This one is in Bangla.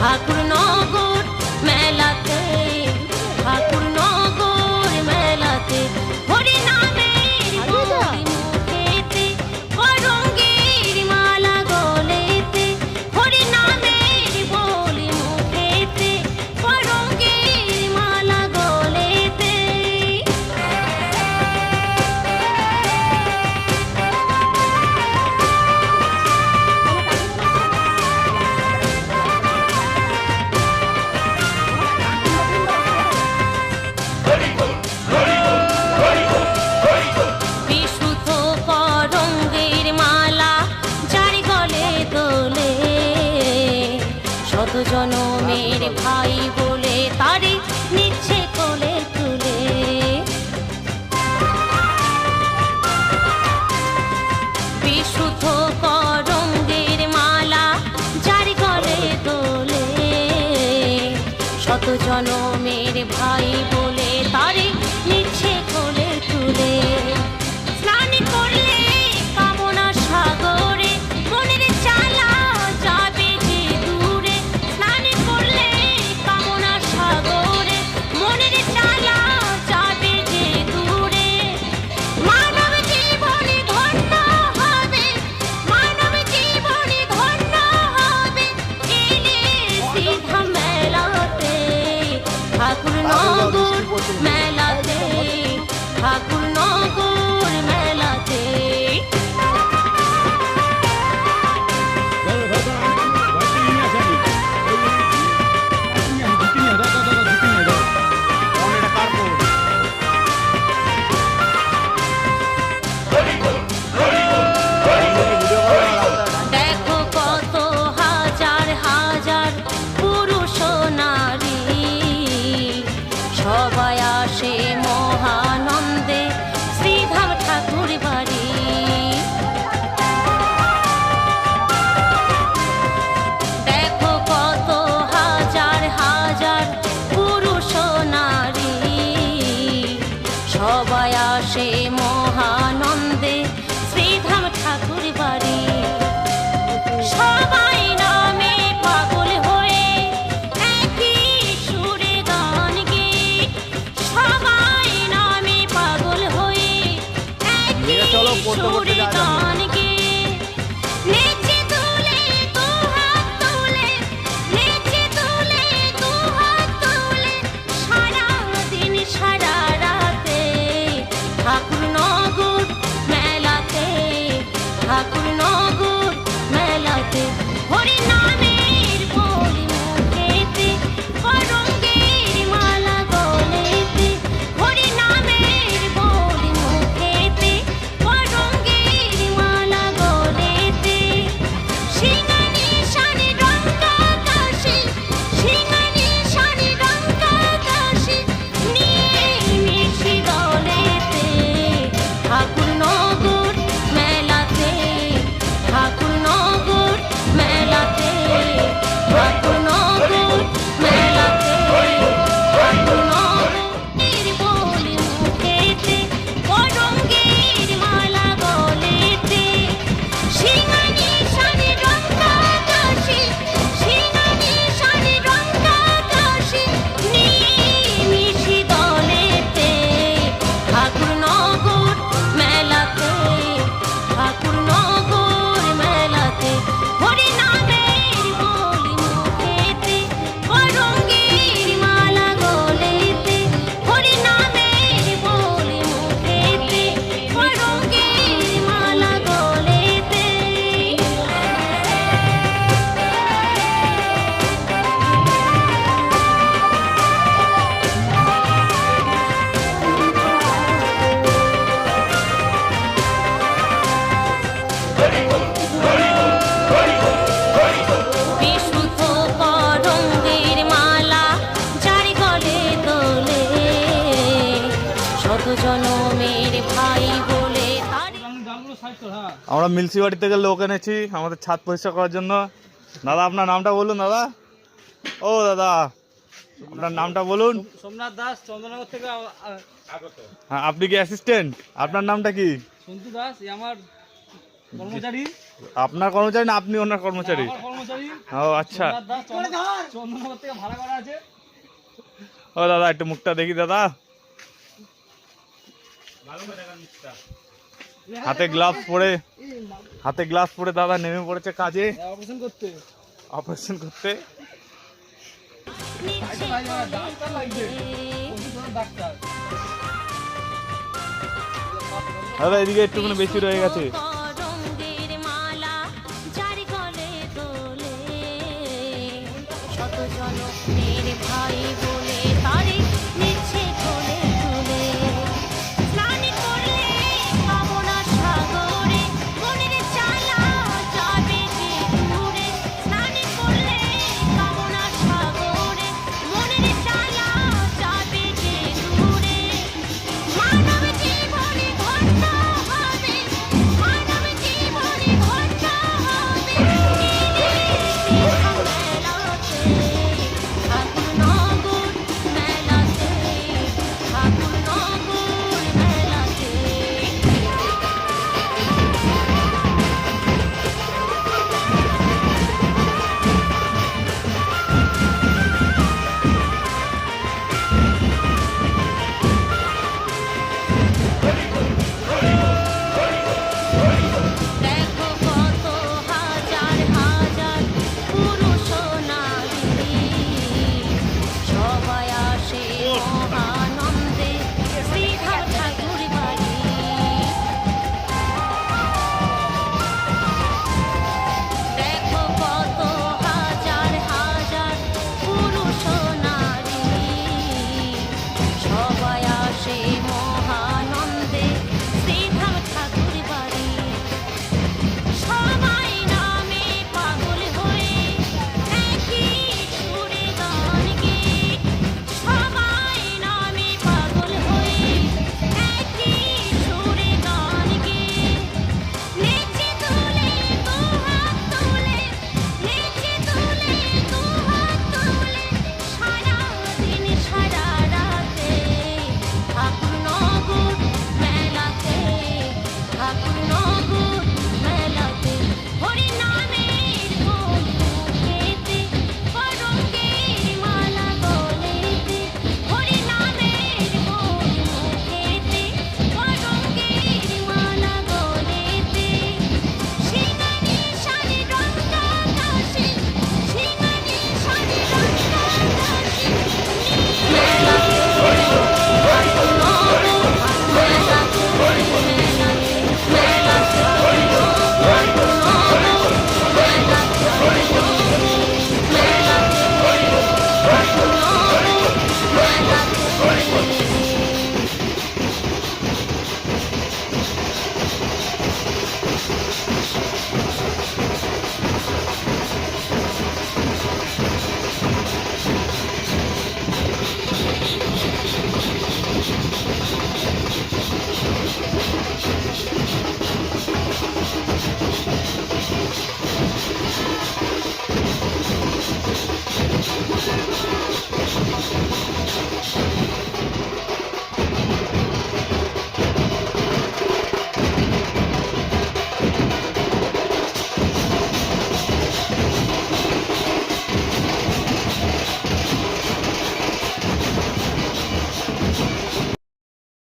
ঠাকুরনগর মেলাতে, ঠাকুরনগর মেলাতে হরি নামের বলি মুখেতে, করঙ্গের মালা গলেতে, হরি নামের বলি মুখেতে, করঙ্গের মালা গলেতে। বিশুদ্ধ করঙ্গের মালা যার গলে দোলে, শত জনমের ভাই বলে তারে নিচ্ছে কোলে তুলে। বিশুদ্ধ করঙ্গের মালা যার গলে দোলে, শত জনমের ভাই বলে তারে নিচ্ছে কোলে তুলে। স্নান করলে কামনা সাগরে মনের জ্বালা যাবে যে দূরে, স্নান করলে কামনা সাগরে মনের জ্বালা যাবে যে দূরে। মানব জীবনে ধন্য হবে, মানব জীবনে ধন্য হবে এলে সিধা মেলাতে, ঠাকুরনগর মেলাতে, ঠাকুরনগর মেলাতে। দেখো কত হাজার হাজার পুরুষ নারী, সবাই আসে মহানন্দে শ্রীধাম ঠাকুর বাড়ি। দেখো কত হাজার হাজার পুরুষ নারী, সবাই আসে মহানন্দে শ্রীধাম ঠাকুর বাড়ি। সবাই নামে পাগল হয়ে একই সুরে গান গেয়ে, সবাই নামে পাগল হয়ে একই সুরে গান গেয়ে, নেচে তুলে দু হাত তুলে, নেচে তুলে দু হাত তুলে, সারা দিন সারা রাতে ঠাকুরনগর মেলাতে, ঠাকুরনগর মেলাতে হরি নামের বলি মুখেতে, করঙ্গের মালা গলেতে, হরি নামের বলি মুখেতে, করঙ্গের মালা গলেতে। সিংহানি শানি রঙ্কা কাশি, সিংহানি শানি রঙ্কা কাশি নিয়ে মিশি দলেতে, ঠাকুরনগর মেলাতে, ঠাকুরনগর মেলাতে, ঠাকুরনগর মেলাতে, ঠাকুরনগরের বলি মুখেতে, করঙ্গের মালা গলেতে। সিংহানি শানি রঙ্কা কাশি, সিংহানি শানি রঙ্কা কাশি নিয়ে মিশি দলেতে, ঠাকুরনগর মেলাতে, ঠাকুরনগর মেলাতে হরি নামের বলি মুখেতে, করঙ্গের মালা গলেতে, হরি নামের বলি মুখেতে, করঙ্গের মালা গলেতে। বিশুদ্ধ করঙ্গের মালা যার গলে দোলে, শত জনমের ভাই বলে তারে। আমরা মিলসিবাড়ি থেকে লোক এনেছি আমাদের ছাদ পরিষ্কার করার জন্য। দাদা আপনার নামটা বলুন দাদা। ও দাদা আপনার নামটা বলুন। সোমনাথ দাস, চন্দ্রনগর থেকে। হ্যাঁ আপনি কি অ্যাসিস্ট্যান্ট? আপনার নামটা কি? সন্তু দাস, আমার কর্মচারী। আপনার কর্মচারী না আপনি ওনার কর্মচারী? কর্মচারী। ও আচ্ছা। সোমনাথ দাস চন্দননগর থেকে ভাড়া করা আছে। ও দাদা একটু মুখটা দেখি দাদা, হাতে গ্লাভস পরে দাদা নেমে পড়েছে কাজে, অপারেশন করতে। অপারেশন করতে। নিচ্ছে ডাক্তার লাগবে, ডাক্তার। দাদা এদিকে একটুখানি বেশি রয়ে গেছে। রঙের মালা যার গলে দোলে, শত জনমের ভাই